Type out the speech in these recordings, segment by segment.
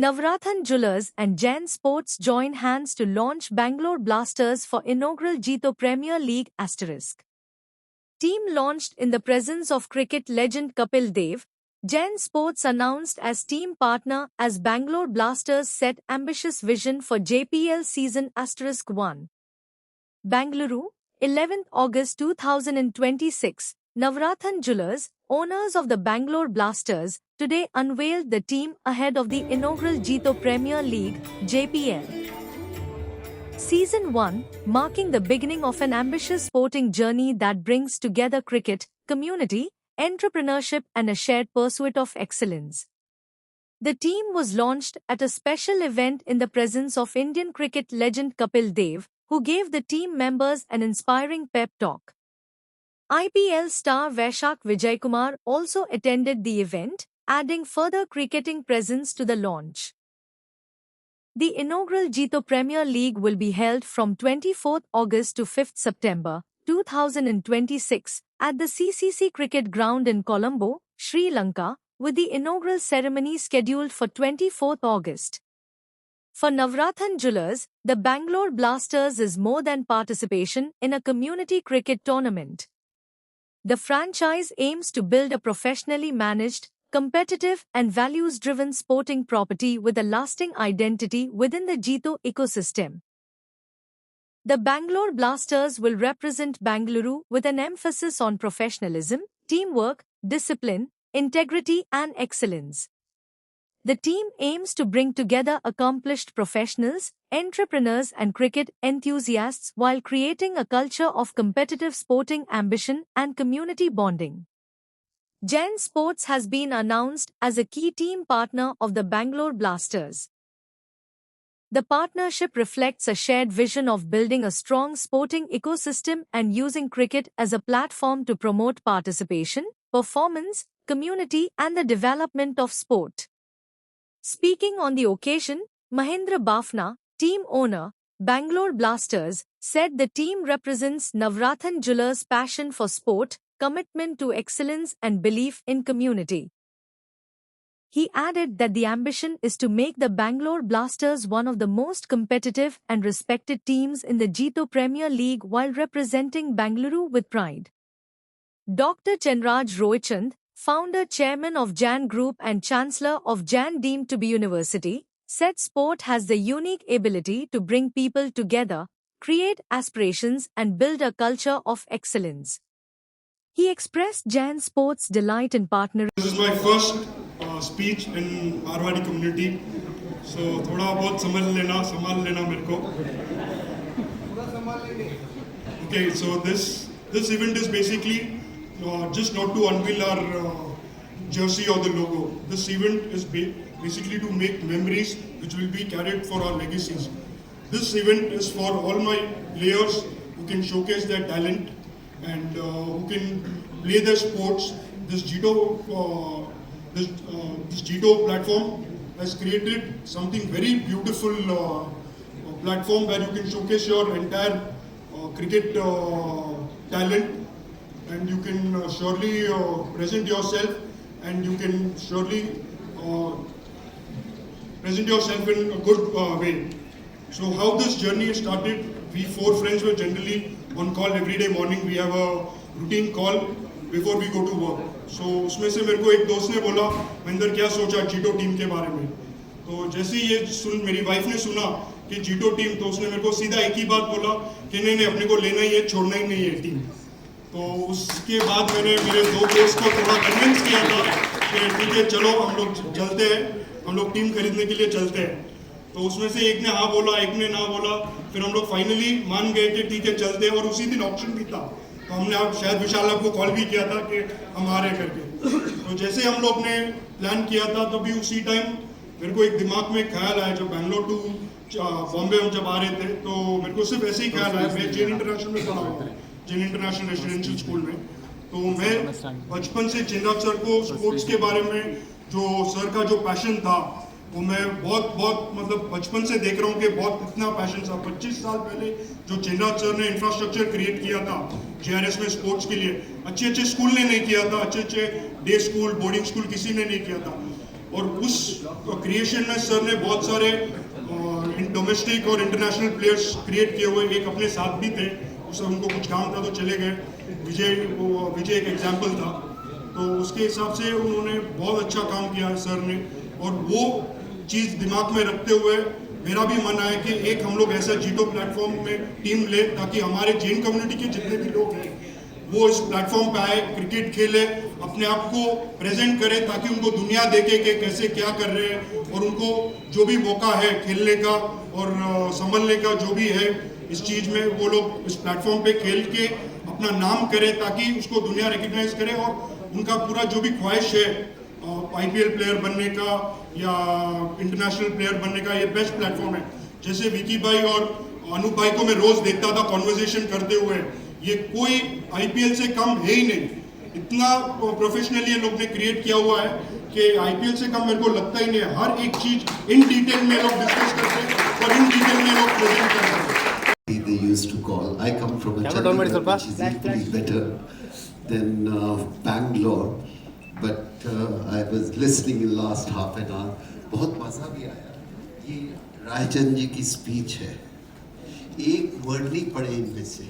Navrathan Jewellers and Jain Sports join hands to launch Bangalore Blasters for inaugural Jito Premier League *. Team launched in the presence of cricket legend Kapil Dev. Jain Sports announced as team partner as Bangalore Blasters set ambitious vision for JPL season *1. Bangalore, 11th August 2026. Navrathan Jewellers, owners of the Bangalore Blasters, today unveiled the team ahead of the inaugural Jito Premier League (JPL) Season 1, marking the beginning of an ambitious sporting journey that brings together cricket, community, entrepreneurship and a shared pursuit of excellence. The team was launched at a special event in the presence of Indian cricket legend Kapil Dev, who gave the team members an inspiring pep talk. IPL star Vaishak Vijaykumar also attended the event, adding further cricketing presence to the launch. The inaugural Jito Premier League will be held from 24th August to 5th September 2026 at the CCC Cricket Ground in Colombo, Sri Lanka, with the inaugural ceremony scheduled for 24th August. For Navrathan Jewellers, the Bangalore Blasters is more than participation in a community cricket tournament. The franchise aims to build a professionally managed, competitive and values-driven sporting property with a lasting identity within the Jito ecosystem. The Bangalore Blasters will represent Bengaluru with an emphasis on professionalism, teamwork, discipline, integrity and excellence. The team aims to bring together accomplished professionals, entrepreneurs and cricket enthusiasts while creating a culture of competitive sporting ambition and community bonding. Jain Sports has been announced as a key team partner of the Bangalore Blasters. The partnership reflects a shared vision of building a strong sporting ecosystem and using cricket as a platform to promote participation, performance, community and the development of sport. Speaking on the occasion, Mahendra Bafna, team owner, Bangalore Blasters, said the team represents Navrathan Jewellers' passion for sport, commitment to excellence and belief in community. He added that the ambition is to make the Bangalore Blasters one of the most competitive and respected teams in the Jito Premier League while representing Bengaluru with pride. Dr. Chenraj Roychand, founder chairman of Jain Group and chancellor of Jain deemed to be university, said sport has the unique ability to bring people together, create aspirations and build a culture of excellence. He expressed Jain Sports' delight in partnering. This is my first speech in Marwadi community, so थोड़ा बहुत संभाल लेना मेरे को. Okay, so this event is basically just not to unveil our jersey or the logo. This event is basically to make memories which will be carried for our legacies. This event is for all my players who can showcase their talent and who can play their sports. This Jito platform has created something very beautiful platform where you can showcase your entire cricket talent, and you can surely present yourself, and you can surely present yourself in a good way. So how this journey started, we four friends were generally on call every day morning. We have a routine call before we go to work. So उसमें से मेरे को एक दोस्त ने बोला, महेंद्र क्या सोचा जीटो टीम के बारे में. तो जैसे ही ये मेरी वाइफ ने सुना कि जीटो टीम, तो उसने मेरे को सीधा एक ही बात बोला कि नहीं अपने को लेना ही है, छोड़ना ही नहीं है टीम. तो उसके बाद मैंने मेरे दो दोस्त को थोड़ा कन्विंस किया था कि ठीक है चलो हम लोग चलते हैं, हम लोग टीम खरीदने के लिए चलते हैं. तो उसमें से एक ने हाँ बोला, एक ने ना बोला. फिर हम लोग फाइनली मान गए कि ठीक है चलते हैं, और उसी दिन ऑप्शन भी था. तो हमने आप शायद विशाल आपको कॉल भी किया था कि हम आ रहे करके. तो जैसे हम लोग ने प्लान किया था तो भी उसी टाइम मेरे को एक दिमाग में ख्याल आया. जब बैंगलोर टू बॉम्बे हम जब आ रहे थे तो मेरे को सिर्फ ऐसे ही ख्याल आया. मैं जैन इंटरनेशनल में पढ़ा हुआ, जैन इंटरनेशनल रेसिडेंशियल स्कूल में. तो मैं बचपन से चेन्नक सर को स्पोर्ट्स के बारे में जो सर का जो पैशन था वो मैं बहुत मतलब बचपन से देख रहा हूँ कि बहुत इतना पैशन था. 25 साल पहले जो चेन्नक सर ने इंफ्रास्ट्रक्चर क्रिएट किया था JRS में स्पोर्ट्स के लिए, अच्छे स्कूल ने नहीं किया था, अच्छे डे स्कूल, बोर्डिंग स्कूल किसी ने नहीं किया था. और उस क्रिएशन में सर ने बहुत सारे डोमेस्टिक और इंटरनेशनल प्लेयर्स क्रिएट किए हुए, एक अपने साथ भी थे, उससे उनको कुछ काम था तो चले गए, विजय एक एग्जाम्पल था, तो उसके हिसाब से उन्होंने बहुत अच्छा काम किया सर ने। और वो चीज़ दिमाग में रखते हुए मेरा भी मन आया कि एक हम लोग ऐसा जीटो प्लेटफॉर्म में टीम ले, ताकि हमारे जैन कम्युनिटी के जितने भी लोग हैं वो इस प्लेटफॉर्म पे आए, क्रिकेट खेले, अपने आप को प्रेजेंट करे, ताकि उनको दुनिया देखे कि कैसे क्या कर रहे हैं, और उनको जो भी मौका है खेलने का और संभलने का जो भी है इस चीज़ में, वो लोग इस प्लेटफॉर्म पे खेल के अपना नाम करें, ताकि उसको दुनिया रिकग्नाइज करे, और उनका पूरा जो भी ख्वाहिश है आईपीएल प्लेयर बनने का या इंटरनेशनल प्लेयर बनने का, ये बेस्ट प्लेटफॉर्म है। जैसे विकी भाई और अनूप भाई को मैं रोज देखता था कॉन्वर्सेशन करते हुए, ये कोई आईपीएल से कम है ही नहीं, इतना प्रोफेशनली ये लोग ने क्रिएट किया हुआ है कि आईपीएल से कम मेरे को लगता ही नहीं है। हर एक चीज इन डिटेल में लोग डिस्कस करते हैं और इन डिटेल में लोग प्रेजेंट करते हैं। They used to call. I come from a Chandigarh, which is equally better than Bangalore. But I was listening in last half an hour. बहुत मज़ा भी आया। ये रायचंद जी की स्पीच है, एक वर्ड नहीं पढ़े इनमें से,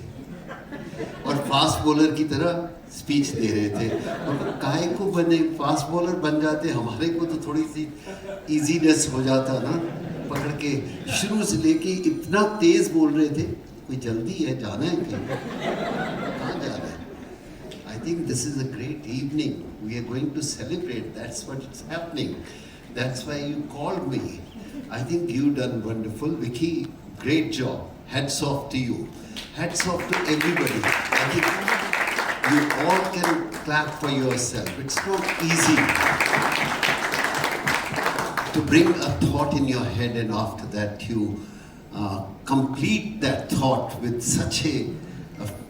और फास्ट बॉलर की तरह स्पीच दे रहे थे। और काहे को बने फास्ट बॉलर बन जाते, हमारे को तो थोड़ी सी इजीनेस हो जाता ना, पकड़ के शुरू से लेके इतना तेज बोल रहे थे। कोई जल्दी है, जाना है क्या, कहाँ जाना है? I think this is a great evening. We are going to celebrate. That's what's happening. That's why you called me. I think you've done wonderful. Vicky, great job. Hats off to you. Hats off to everybody. I think you all can clap for yourself. It's not easy to bring a thought in your head, and after that you complete that thought with such a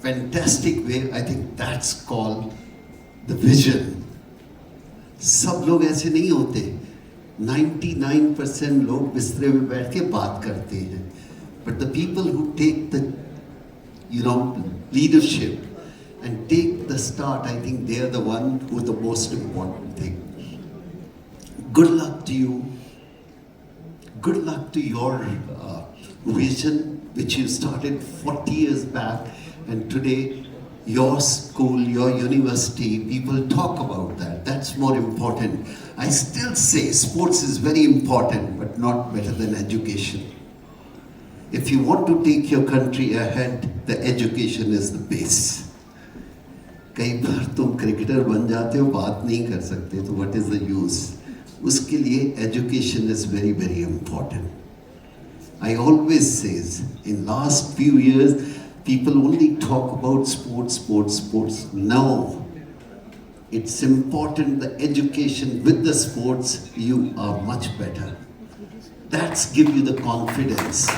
fantastic way. I think that's called the vision. सब लोग ऐसे नहीं होते। 99% लोग बिस्तरे में बैठ के बात करते हैं, but the people who take the leadership and take the start, I think they are the one who are the most important thing. Good luck to you. Good luck to your vision, which you started 40 years back, and today your school, your university, people talk about that. That's more important. I still say sports is very important, but not better than education. If you want to take your country ahead, the education is the base. कई बार तुम cricketer बन जाते हो, बात नहीं कर सकते, तो what is the use? उसके लिए education is very, very important. I always says, in last few years, people only talk about sports, sports, sports. No, it's important, the education with the sports, you are much better. That's give you the confidence.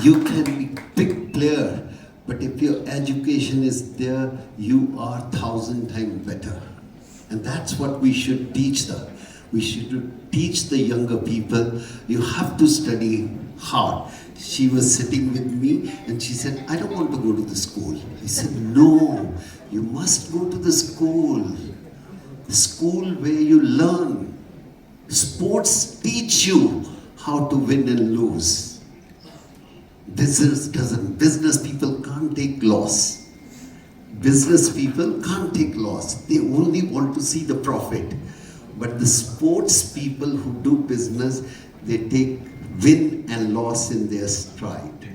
You can be big player, but if your education is there, you are 1,000 times better. And that's what we should teach them. We should teach the younger people, you have to study hard. She was sitting with me and she said, I don't want to go to the school. I said, no, you must go to the school. The school where you learn. Sports teach you how to win and lose. Business doesn't. Business people can't take loss. Business people can't take loss. They only want to see the profit. But the sports people who do business, they take win and loss in their stride.